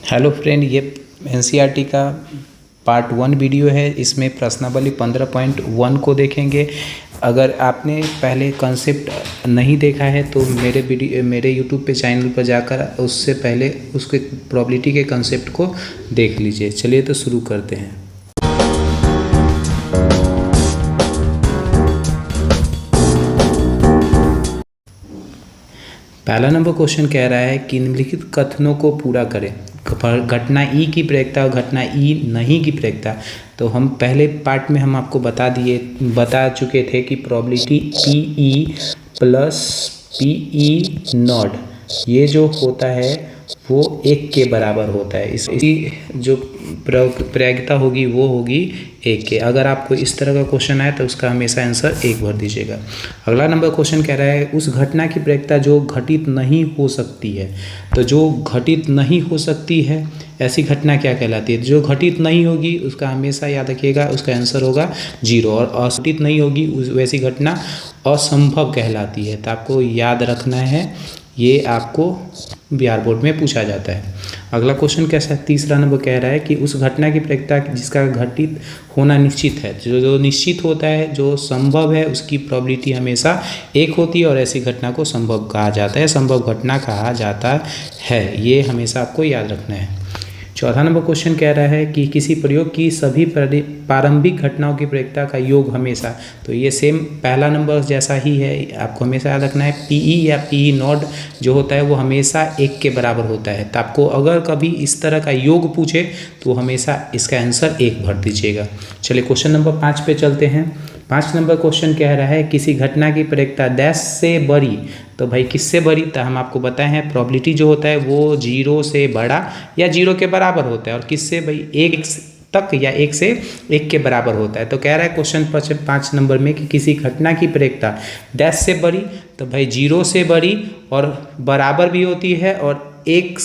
Hello friend, ये NCERT का part 1 video है। इसमें प्रश्नावली 15.1 को देखेंगे। अगर आपने पहले कॉन्सेप्ट नहीं देखा है तो मेरे यूट्यूब पे चैनल पर जाकर उससे पहले उसके प्रोबेबिलिटी के कॉन्सेप्ट को देख लीजिए। चलिए तो शुरू करते हैं। पहला नंबर क्वेश्चन कह रहा है कि निम्नलिखित कथनों को पूरा करें। घटना ई की प्रयोक्ता और घटना ई नहीं की प्रयोक्ता। तो हम पहले पार्ट में हम आपको बता चुके थे कि probability P E plus P E not ये जो होता है वो 1 के बराबर होता है। इसकी जो प्रयोक्ता होगी वो होगी 1 के। अगर आपको इस तरह का क्वेश्चन आए तो उसका हमेशा आंसर 1 भर दीजिएगा। अगला नंबर क्वेश्चन कह रहा है उस घटना की प्रयोक्ता जो घटित नहीं हो सकती है। तो जो घटित नहीं हो सकती है ऐसी घटना क्या कहलाती है? जो घटित नहीं होगी उसका हमेशा याद रखिएगा, उसका आंसर होगा 0। और घटित नहीं होगी वैसी घटना असंभव कहलाती है। तो आपको याद रखना है, ये आपको बिहार बोर्ड में पूछा जाता है। अगला क्वेश्चन कैसा है? तीसरा नंबर कह रहा है कि उस घटना की प्रयोक्ता जिसका घटित होना निश्चित है। जो निश्चित होता है, जो संभव है, उसकी प्रोबेबिलिटी हमेशा 1 होती है और ऐसी घटना को संभव कहा जाता है, संभव घटना कहा जाता है। ये हमेशा आपको याद रखना है। चौथा नंबर क्वेश्चन कह रहा है कि किसी प्रयोग की सभी प्रारंभिक घटनाओं की प्रयोक्ता का योग हमेशा। तो ये सेम पहला नंबर जैसा ही है, आपको हमेशा याद रखना है। पीई या पीई नॉट जो होता है वो हमेशा 1 के बराबर होता है। तो आपको अगर कभी इस तरह का योग पूछे तो हमेशा इसका आंसर 1 भर दीजिएगा। चलिए क्वेश्चन नंबर 5 पे चलते हैं। 5 नंबर क्वेश्चन कह रहा है किसी घटना की प्रयोक्ता डैश से बड़ी। तो भाई किससे बड़ी? तो हम आपको बताए हैं प्रोबेबिलिटी जो होता है वो 0 से बड़ा या 0 के बराबर होता है। और किससे भाई? 1 तक या 1 से 1 के बराबर होता है। तो कह रहा है क्वेश्चन 5 नंबर में कि किसी घटना की प्रयोक्ता डैश से बड़ी। तो भाई 0 से बड़ी और बराबर भी होती है और 1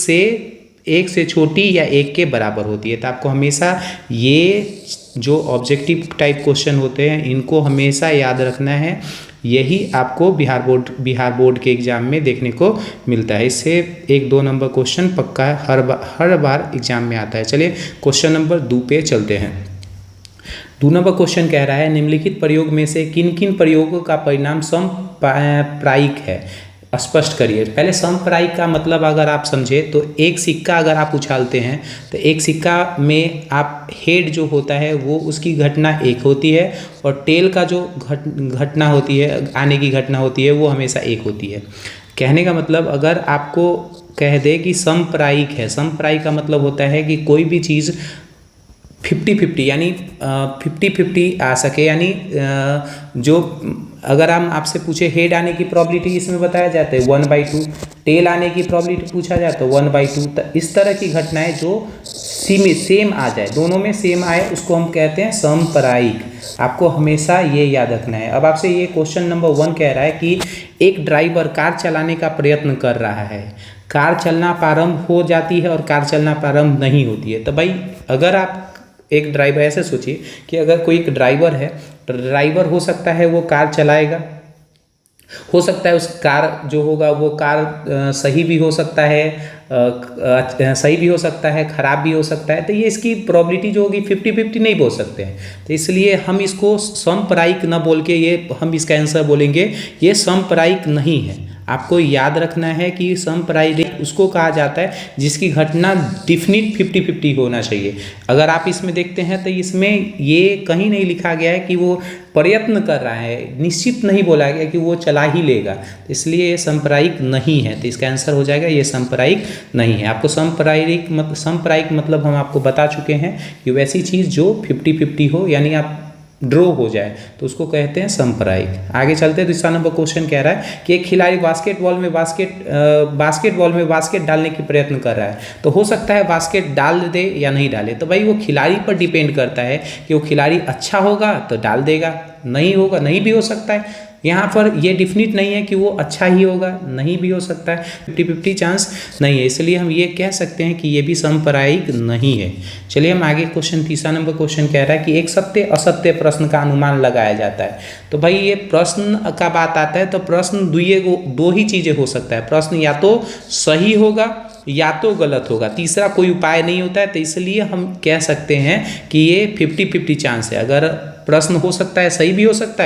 से छोटी या 1 के बराबर होती है। तो आपको हमेशा ये जो ऑब्जेक्टिव टाइप क्वेश्चन होते हैं इनको हमेशा याद रखना है। यही आपको बिहार बोर्ड के एग्जाम में देखने को मिलता है। इससे 1-2 नंबर क्वेश्चन पक्का हर बार एग्जाम में आता है। चलिए क्वेश्चन नंबर 2 पे चलते हैं। 2 नंबर क्वेश्चन कह रहा है निम्नलिखित प्रयोग में से किन किन प्रयोगों का परिणाम समप्रायिक है, स्पष्ट करिए। पहले समप्रायिक का मतलब अगर आप समझे तो एक सिक्का अगर आप उछालते हैं तो एक सिक्का में आप हेड जो होता है वो उसकी घटना 1 होती है और टेल का जो घटना होती है, आने की घटना होती है, वो हमेशा 1 होती है। कहने का मतलब अगर आपको कह दे कि समप्रायिक है, समप्रायिक का मतलब होता है कि कोई भी चीज़ 50-50 यानी 50-50 आ सके। यानी जो अगर हम आपसे पूछे हेड आने की प्रोबेबिलिटी इसमें बताया जाता है 1/2, टेल आने की प्रोबेबिलिटी पूछा जाता है 1/2। तो इस तरह की घटनाएं जो सेम आ जाए, दोनों में सेम आए, उसको हम कहते हैं समप्रायिक। आपको हमेशा ये याद रखना है। अब आपसे ये क्वेश्चन नंबर 1 कह रहा है कि एक ड्राइवर कार चलाने का प्रयत्न कर रहा है। कार चलना प्रारंभ हो जाती है और कार चलना प्रारंभ नहीं होती है। तो भाई अगर आप एक ड्राइवर, ऐसे सोचिए कि अगर कोई एक ड्राइवर है, ड्राइवर हो सकता है वो कार चलाएगा, हो सकता है उस कार जो होगा वो कार सही भी हो सकता है, खराब भी हो सकता है। तो ये इसकी प्रोबेबिलिटी जो होगी 50-50 नहीं बोल सकते हैं। तो इसलिए हम इसको समप्रायिक न बोल के हम इसका आंसर बोलेंगे ये समप्रायिक नहीं है। आपको याद रखना है कि समप्रायिक उसको कहा जाता है जिसकी घटना डिफिनिट 50-50 होना चाहिए। अगर आप इसमें देखते हैं तो इसमें ये कहीं नहीं लिखा गया है कि वो प्रयत्न कर रहा है, निश्चित नहीं बोला गया कि वो चला ही लेगा। तो इसलिए ये समप्रायिक नहीं है। तो इसका आंसर हो जाएगा ये समप्रायिक नहीं है। आपको समप्रायिक मतलब हम आपको बता चुके हैं कि वैसी चीज़ जो 50-50 हो, यानी आप ड्रॉ हो जाए तो उसको कहते हैं समप्रायिक। आगे चलते हैं। दूसरा नंबर क्वेश्चन कह रहा है कि एक खिलाड़ी बास्केटबॉल में बास्केट डालने की प्रयत्न कर रहा है। तो हो सकता है बास्केट डाल दे या नहीं डाले। तो भाई वो खिलाड़ी पर डिपेंड करता है कि वो खिलाड़ी अच्छा होगा तो डाल देगा, नहीं होगा नहीं भी हो सकता है। यहाँ पर ये डिफिनिट नहीं है कि वो अच्छा ही होगा, नहीं भी हो सकता है, 50-50 चांस नहीं है। इसलिए हम ये कह सकते हैं कि ये भी समप्रायिक नहीं है। चलिए हम आगे तीसरा नंबर क्वेश्चन कह रहा है कि एक सत्य असत्य प्रश्न का अनुमान लगाया जाता है। तो भाई ये प्रश्न का बात आता है तो प्रश्न 2 ही चीज़ें हो सकता है। प्रश्न या तो सही होगा या तो गलत होगा, तीसरा कोई उपाय नहीं होता है। तो इसलिए हम कह सकते हैं कि ये 50-50 चांस है। अगर प्रश्न हो सकता है सही भी हो सकता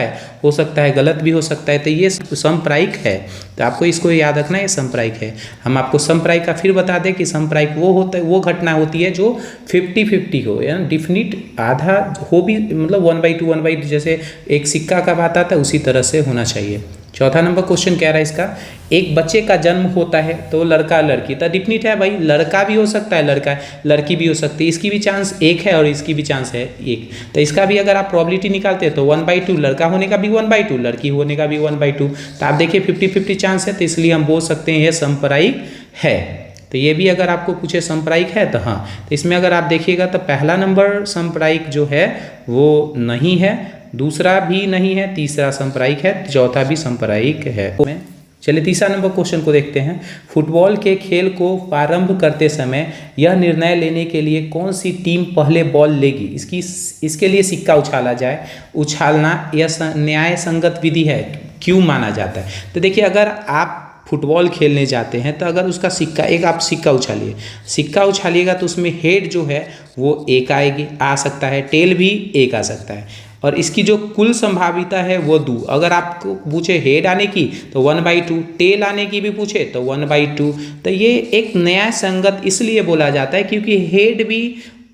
है गलत भी हो सकता है, तो ये समप्रायिक है। तो आपको इसको याद रखना है, ये समप्रायिक है। हम आपको समप्रायिक का फिर बता दें कि समप्रायिक वो होता है, वो घटना होती है जो 50-50 हो, यानी डिफिनिट आधा हो भी, मतलब 1/2 1/2, जैसे एक सिक्का का बात आता है उसी तरह से होना चाहिए। चौथा नंबर क्वेश्चन कह रहा है इसका, एक बच्चे का जन्म होता है तो लड़का लड़की, तो डिफिनिट है भाई, लड़का भी हो सकता है, लड़का लड़की भी हो सकती है, इसकी भी चांस एक है और इसकी भी चांस है एक। तो इसका भी अगर आप प्रोबेबिलिटी निकालते हैं तो 1/2, लड़का होने का भी 1/2, लड़की होने का भी 1/2। तो आप देखिए 50-50 चांस है, तो इसलिए हम बोल सकते हैं यह समप्रायिक है। तो ये भी अगर आपको पूछे समप्रायिक है तो हाँ, तो इसमें अगर आप देखिएगा तो पहला नंबर समप्रायिक जो है वो नहीं है, दूसरा भी नहीं है, तीसरा समप्रायिक है, चौथा भी समप्रायिक है। चलिए तीसरा नंबर क्वेश्चन को देखते हैं। फुटबॉल के खेल को प्रारंभ करते समय यह निर्णय लेने के लिए कौन सी टीम पहले बॉल लेगी, इसके लिए सिक्का उछाला जाए। उछालना यह न्याय संगत विधि है, क्यों माना जाता है? तो देखिए, अगर आप फुटबॉल खेलने जाते हैं तो अगर उसका सिक्का, एक आप सिक्का उछालिएगा तो उसमें हेड जो है वो एक आएगी, आ सकता है, टेल भी एक आ सकता है, और इसकी जो कुल संभाविता है वो 2। अगर आपको पूछे हेड आने की तो 1/2, टेल आने की भी पूछे तो 1/2। तो ये एक न्याय संगत इसलिए बोला जाता है क्योंकि हेड भी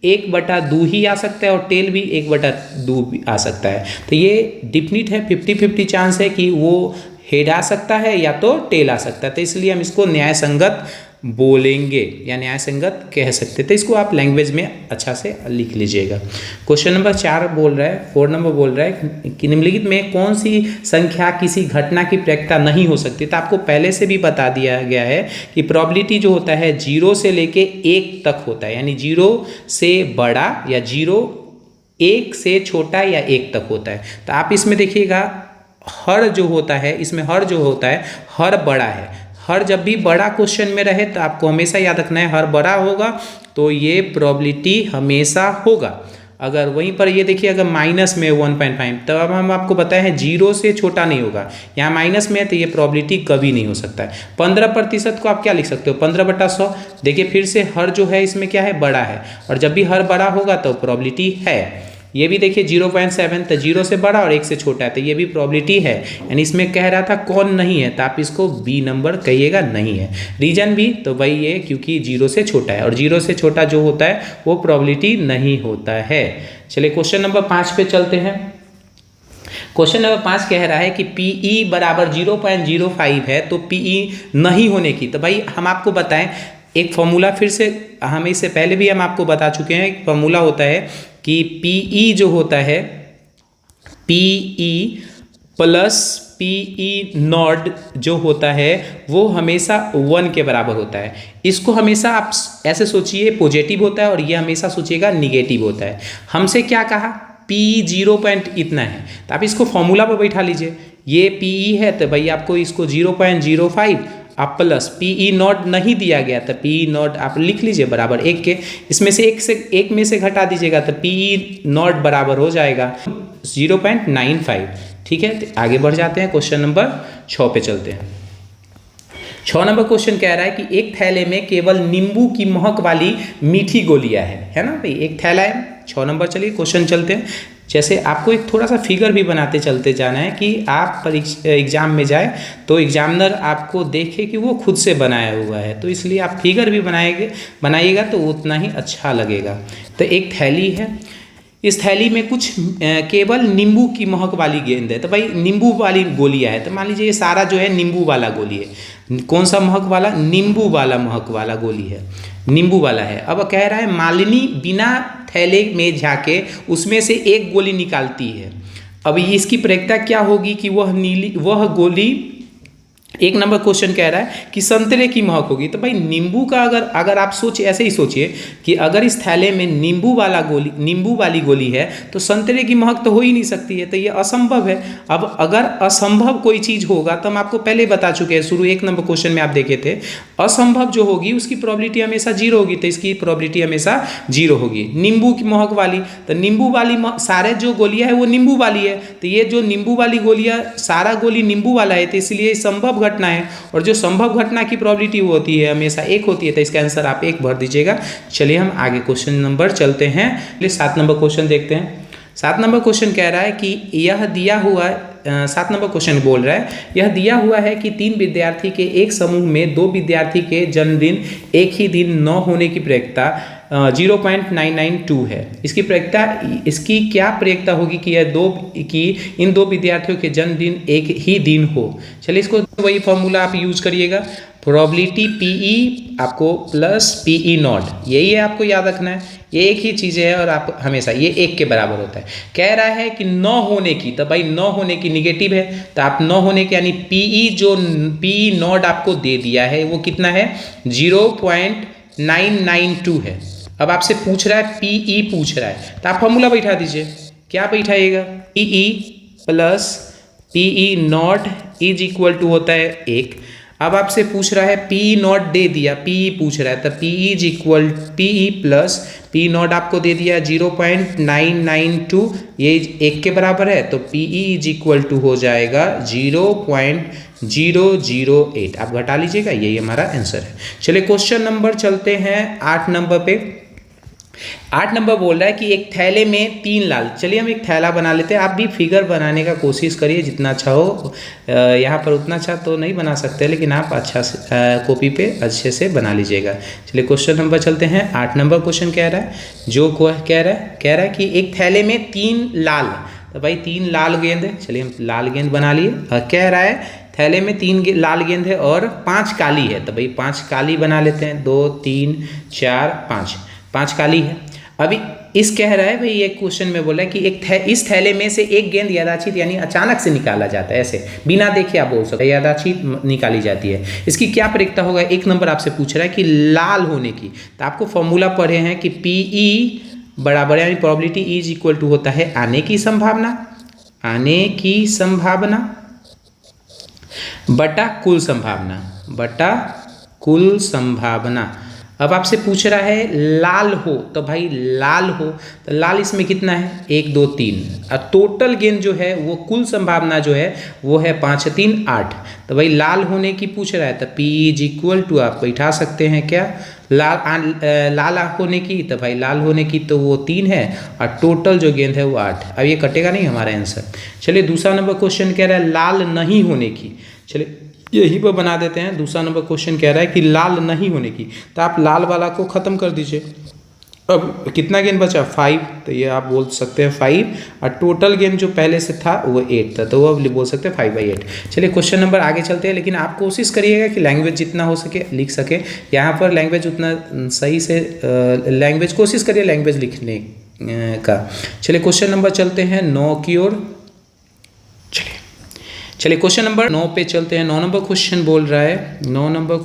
1/2 ही आ सकता है और टेल भी 1/2 भी आ सकता है। तो ये डिफिनिट है, 50-50 चांस है कि वो हेड आ सकता है या तो टेल आ सकता है। तो इसलिए हम इसको न्याय संगत बोलेंगे या न्याय संगत कह सकते। तो इसको आप लैंग्वेज में अच्छा से लिख लीजिएगा। क्वेश्चन नंबर 4 बोल रहा है, 4 नंबर बोल रहा है कि निम्नलिखित में कौन सी संख्या किसी घटना की प्रक्रिया नहीं हो सकती। तो आपको पहले से भी बता दिया गया है कि प्रोबेबिलिटी जो होता है 0 से लेके 1 तक होता है, यानी 0 से बड़ा या 1 से छोटा या 1 तक होता है। तो आप इसमें देखिएगा, हर जो होता है, इसमें हर जो होता है, हर बड़ा है। हर जब भी बड़ा क्वेश्चन में रहे तो आपको हमेशा याद रखना है, हर बड़ा होगा तो ये प्रोबेबिलिटी हमेशा होगा। अगर वहीं पर ये देखिए, अगर माइनस में 1.5, तब अब हम आपको बताए हैं 0 से छोटा नहीं होगा, यहाँ माइनस में है तो ये प्रोबेबिलिटी कभी नहीं हो सकता है। 15% को आप क्या लिख सकते हो, 15/100। देखिए फिर से हर जो है इसमें क्या है, बड़ा है, और जब भी हर बड़ा होगा तो प्रोबेबिलिटी है। ये भी देखिए 0.7, तो 0 से बड़ा और 1 से छोटा है, तो ये भी प्रोबेबिलिटी है। यानी इसमें कह रहा था कौन नहीं है, तो आप इसको बी नंबर कहिएगा, नहीं है। रीजन भी तो वही है, क्योंकि 0 से छोटा है, और 0 से छोटा जो होता है वो प्रोबेबिलिटी नहीं होता है। चलिए क्वेश्चन नंबर 5 पे चलते हैं। क्वेश्चन नंबर 5 कह रहा है कि PE बराबर 0.05 है तो PE नहीं होने की। तो भाई हम आपको बताएं एक फॉर्मूला, फिर से हम इससे पहले भी हम आपको बता चुके हैं, एक फॉर्मूला होता है कि PE जो होता है, PE प्लस PE नॉट जो होता है वो हमेशा 1 के बराबर होता है। इसको हमेशा आप ऐसे सोचिए पॉजिटिव होता है, और ये हमेशा सोचिएगा निगेटिव होता है। हमसे क्या कहा, PE 0 पॉइंट इतना है, तो आप इसको फॉर्मूला पर बैठा लीजिए। ये PE है तो भाई आपको इसको 0.05 आप प्लस PE नॉट नहीं दिया गया तो PE नॉट आप लिख लीजिए बराबर 1 के। इसमें से एक में से घटा दीजिएगा तो PE नॉट बराबर हो जाएगा 0.95। ठीक है, तो आगे बढ़ जाते हैं, क्वेश्चन नंबर 6 पे चलते हैं। 6 नंबर क्वेश्चन कह रहा है कि एक थैले में केवल नींबू की महक वाली मीठी गोलियां है ना भाई, एक थैला है। 6 नंबर, चलिए क्वेश्चन चलते हैं। जैसे आपको एक थोड़ा सा फिगर भी बनाते चलते जाना है कि आप एग्जाम में जाए तो एग्जामिनर आपको देखे कि वो खुद से बनाया हुआ है, तो इसलिए आप फिगर भी बनाइएगा तो उतना ही अच्छा लगेगा। तो एक थैली है, इस थैली में कुछ केवल नींबू की महक वाली गेंद है, तो भाई नींबू वाली गोलियां है। तो मान लीजिए ये सारा जो है नींबू वाला गोली है। कौन सा महक वाला, नींबू वाला महक वाला गोली है, नींबू वाला है। अब कह रहा है मालिनी बिना थैले में झाके उसमें से एक गोली निकालती है। अब इसकी प्रक्रिया क्या होगी कि वह गोली, एक नंबर क्वेश्चन कह रहा है कि संतरे की महक होगी। तो भाई नींबू का अगर आप ऐसे ही सोचिए कि अगर इस थैले में नींबू वाली गोली है तो संतरे की महक तो हो ही नहीं सकती है, तो ये असंभव है। अब अगर असंभव कोई चीज़ होगा तो हम आपको पहले बता चुके हैं, शुरू 1 नंबर क्वेश्चन में आप देखे थे, असंभव जो होगी उसकी प्रोबेबिलिटी हमेशा 0 होगी, तो इसकी प्रोबेबिलिटी हमेशा 0 होगी। नींबू की महक वाली, तो नींबू वाली सारे जो गोलियां है वो नींबू वाली है, तो ये जो नींबू वाली गोलियां सारा गोली नींबू वाला है, तो इसलिए संभव घटना है, और जो संभव घटना की प्रोबेबिलिटी वो होती है हमेशा 1 होती है, तो इसका आंसर आप 1 भर दीजिएगा। चलिए हम आगे क्वेश्चन नंबर चलते हैं। चलिए 7 नंबर क्वेश्चन देखते हैं। 7 नंबर क्वेश्चन कह रहा है कि यह दिया हुआ 7 नंबर क्वेश्चन बोल रहा है, यह दिया हुआ है कि 3 विद्यार्थी के एक समूह में 2 विद्यार्थी के जन्मदिन एक ही दिन न होने की प्रयोक्ता 0.992 है। इसकी क्या प्रयोक्ता होगी कि इन 2 विद्यार्थियों के जन्मदिन एक ही दिन हो। चलिए इसको वही फॉर्मूला आप यूज करिएगा, प्रोबेबिलिटी पीई आपको प्लस पीई नॉट, यही है आपको याद रखना है, ये एक ही चीज़ है और आप हमेशा ये 1 के बराबर होता है। कह रहा है कि न होने की, तो भाई न होने की निगेटिव है, तो आप न होने के यानी पीई जो पीई नॉट आपको दे दिया है वो कितना है 0.992 है। अब आपसे पूछ रहा है पीई पूछ रहा है, तो आप फॉर्मूला बैठा दीजिए। क्या बैठाइएगा, PE plus PE not is equal to होता है 1। अब आपसे पूछ रहा है पी नॉट दे दिया, पी पूछ रहा है, तो P is equal P plus P not आपको दे दिया 0.992, ये 1 के बराबर है, तो पी इज इक्वल टू हो जाएगा 0.008। आप घटा लीजिएगा, यही हमारा आंसर है। चलिए क्वेश्चन नंबर चलते हैं 8 नंबर पे। 8 नंबर बोल रहा है कि एक थैले में 3 लाल, चलिए हम एक थैला बना लेते हैं। आप भी फिगर बनाने का कोशिश करिए जितना अच्छा हो, यहाँ पर उतना अच्छा तो नहीं बना सकते, लेकिन आप अच्छा से कॉपी पे अच्छे से बना लीजिएगा। चलिए क्वेश्चन नंबर चलते हैं। 8 नंबर क्वेश्चन कह रहा है, जो कह रहा है कि एक थैले में 3 लाल, तो भाई 3 लाल गेंद है, चलिए हम लाल गेंद बना लिए। कह रहा है थैले में 3 लाल गेंद है और 5 काली है, तो भाई 5 काली बना लेते हैं, 2 3 4 5 काली है। अभी इस कह रहा है भाई, एक क्वेश्चन में बोला है कि इस थैले में से एक गेंद यादृच्छिक यानी अचानक से निकाला जाता है, ऐसे बिना देखे आप बोल सकते हैं यादृच्छिक निकाली जाती है। इसकी क्या प्रयोक्ता होगा, 1 नंबर आपसे पूछ रहा है कि लाल होने की, तो आपको फॉर्मूला पढ़े हैं कि पीई बराबर यानी प्रोबेबिलिटी इज इक्वल टू होता है आने की संभावना बटा कुल संभावना। अब आपसे पूछ रहा है लाल हो, तो भाई लाल हो, तो लाल इसमें कितना है 1 2 3, और टोटल गेंद जो है वो कुल संभावना जो है वो है 5 3 8, तो भाई लाल होने की पूछ रहा है, तो P इज इक्वल टू आप बैठा सकते हैं क्या लाल होने की, तो भाई लाल होने की तो वो 3 है और टोटल जो गेंद है वो 8। अब ये कटेगा नहीं हमारा आंसर। चलिए दूसरा नंबर क्वेश्चन कह रहा है लाल नहीं होने की, चलिए यही पर बना देते हैं। दूसरा नंबर क्वेश्चन कह रहा है कि लाल नहीं होने की, तो आप लाल वाला को ख़त्म कर दीजिए। अब कितना गेंद बचा 5, तो ये आप बोल सकते हैं 5, और टोटल गेंद जो पहले से था वो 8 था, तो वो अब बोल सकते हैं 5/8। चलिए क्वेश्चन नंबर आगे चलते हैं, लेकिन आप कोशिश करिएगा कि लैंग्वेज जितना हो सके लिख सके। यहाँ पर लैंग्वेज उतना सही से लैंग्वेज कोशिश करिए लैंग्वेज लिखने का। चलिए क्वेश्चन नंबर चलते हैं 9 की ओर। चलिए क्वेश्चन नंबर 9 पे चलते हैं। 9 नंबर क्वेश्चन बोल रहा है 9 नंबर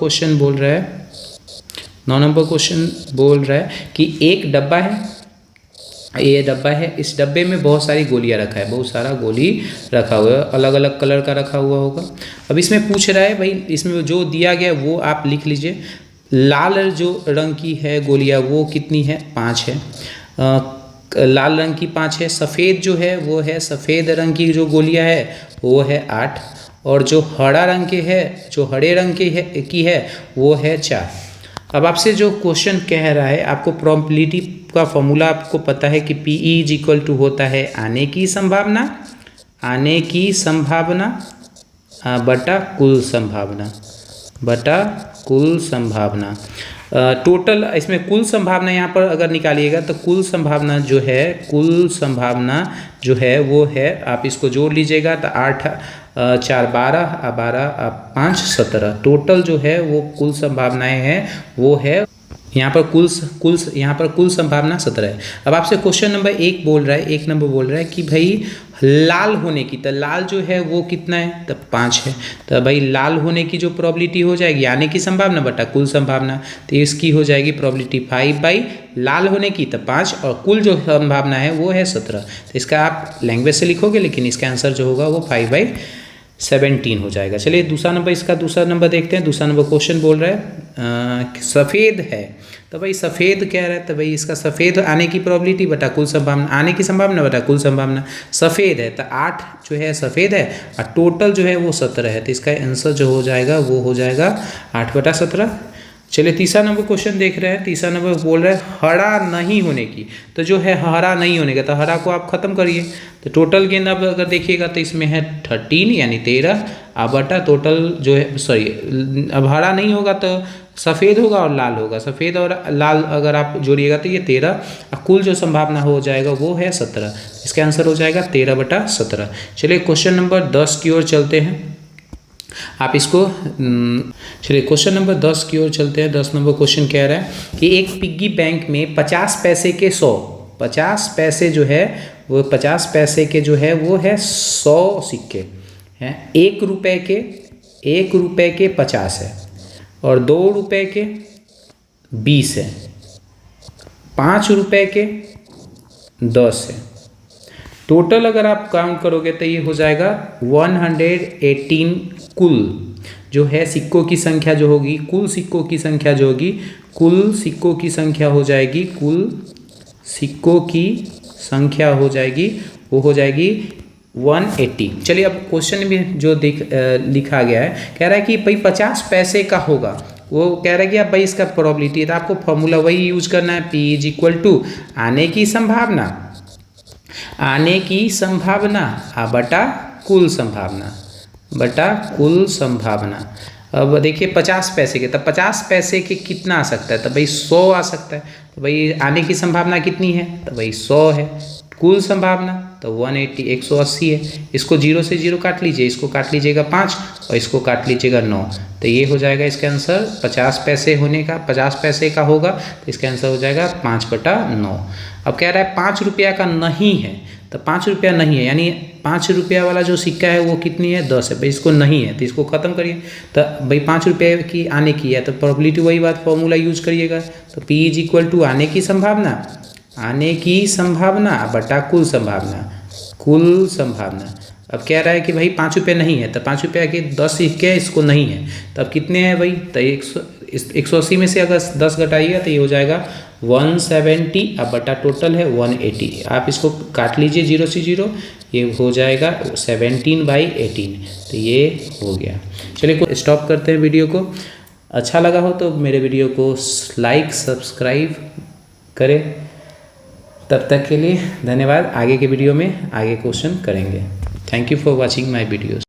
क्वेश्चन बोल रहा है कि एक डब्बा है, ये डब्बा है, इस डब्बे में बहुत सारी गोलियां रखा है, बहुत सारा गोली रखा हुआ है, अलग अलग कलर का रखा हुआ होगा। अब इसमें पूछ रहा है भाई, इसमें जो दिया गया वो आप लिख लीजिए। लाल जो रंग की है गोलियां वो कितनी है 5 है, लाल रंग की 5 है। सफ़ेद जो है वो है, सफ़ेद रंग की जो गोलियां है वो है 8, और जो हरा रंग के है, जो हरे रंग की है वो है 4। अब आपसे जो क्वेश्चन कह रहा है, आपको प्रोबेबिलिटी का फॉर्मूला आपको पता है कि पी इज इक्वल टू होता है आने की संभावना बटा कुल संभावना। टोटल इसमें कुल संभावना यहाँ पर अगर निकालिएगा तो कुल संभावना जो है वो है, आप इसको जोड़ लीजिएगा तो 8 4 12 12 5 17, टोटल जो है वो कुल संभावनाएं हैं वो है यहाँ पर कुल संभावना 17 है। अब आपसे क्वेश्चन नंबर 1 बोल रहा है, 1 नंबर बोल रहा है कि भाई लाल होने की, तो लाल जो है वो कितना है, तो 5 है, तो भाई लाल होने की जो प्रोबेबिलिटी हो जाएगी आने की संभावना बटा कुल संभावना, तो इसकी हो जाएगी प्रोबेबिलिटी 5 बाई लाल होने की तो 5, और कुल जो संभावना है वो है 17। तो इसका आप लैंग्वेज से लिखोगे, लेकिन इसका आंसर जो होगा वो 5/17 17 हो जाएगा। चलिए दूसरा नंबर, इसका दूसरा नंबर देखते हैं। दूसरा नंबर क्वेश्चन बोल रहा है सफ़ेद है, तो भाई सफ़ेद कह रहा है, तो भाई इसका सफ़ेद आने की प्रोबेबिलिटी बटा कुल संभावना, आने की संभावना बटा कुल संभावना। सफ़ेद है तो 8 जो है सफ़ेद है और टोटल जो है वो 17 है, तो इसका आंसर जो हो जाएगा वो हो जाएगा 8/17। चलिए तीसरा नंबर क्वेश्चन देख रहे हैं। तीसरा नंबर बोल रहा है हरा नहीं होने की, तो जो है हरा नहीं होने का, तो हरा को आप खत्म करिए, तो टोटल गेंद अब अगर देखिएगा तो इसमें है 13 यानी 13 बटा टोटल जो है, सॉरी अब हरा नहीं होगा तो सफ़ेद होगा और लाल होगा, सफ़ेद और लाल अगर आप जोड़िएगा तो ये 13 और कुल जो संभावना हो जाएगा वो है 17। इसका आंसर हो जाएगा 13/17। चलिए क्वेश्चन नंबर 10 की ओर चलते हैं। आप इसको चलिए क्वेश्चन नंबर 10 की ओर चलते हैं। 10 नंबर क्वेश्चन कह रहा है कि एक पिग्गी बैंक में 50 पैसे के 50 पैसे जो है वो 50 पैसे के जो है वो है 100 सिक्के हैं। 1 रुपए के 50 है और 2 रुपए के 20 है, 5 रुपए के 10 है। टोटल अगर आप काउंट करोगे तो ये हो जाएगा 118। कुल जो है सिक्कों की संख्या जो होगी, कुल सिक्कों की संख्या जो होगी, कुल सिक्कों की संख्या हो जाएगी, कुल सिक्कों की संख्या हो जाएगी वो हो जाएगी 180। चलिए अब क्वेश्चन में जो लिखा गया है कह रहा है कि भाई 50 पैसे का होगा, वो कह रहा है कि आप भाई इसका प्रोबेबिलिटी, तो आपको फॉर्मूला वही यूज करना है, P = आने की संभावना, आने की संभावना बटा कुल संभावना, बटा कुल संभावना। अब देखिए 50 पैसे के, तब 50 पैसे के कितना आ सकता है, तो भाई 100 आ सकता है, तो भाई आने की संभावना कितनी है, तो भाई 100 है। कुल संभावना तो 180 180 है। इसको 0 से 0 काट लीजिए, इसको काट लीजिएगा 5 और इसको काट लीजिएगा 9, तो ये हो जाएगा इसका आंसर 50 पैसे होने का, 50 पैसे का होगा तो इसका आंसर हो जाएगा 5/9। अब कह रहा है 5 रुपया का नहीं है, तो 5 रुपया नहीं है यानी 5 रुपया वाला जो सिक्का है वो कितनी है, 10 है, भाई इसको नहीं है तो इसको खत्म करिए। तो भाई 5 रुपये की आने की है तो प्रोबेबिलिटी वही बात, फॉर्मूला यूज करिएगा, तो P = आने की संभावना, आने की संभावना बटा कुल संभावना, कुल संभावना। अब कह रहा है कि भाई 5 रुपये नहीं है, तो 5 रुपया के 10 सिक्के इसको नहीं है, तो अब कितने हैं भाई, तो 180 में से अगर 10 घटाइएगा तो ये हो जाएगा 170 अब बटा टोटल है 180। आप इसको काट लीजिए 0 से 0, ये हो जाएगा 17/18, तो ये हो गया। चलिए स्टॉप करते हैं वीडियो को। अच्छा लगा हो तो मेरे वीडियो को लाइक सब्सक्राइब करें। तब तक के लिए धन्यवाद। आगे के वीडियो में आगे क्वेश्चन करेंगे। Thank you for watching my videos.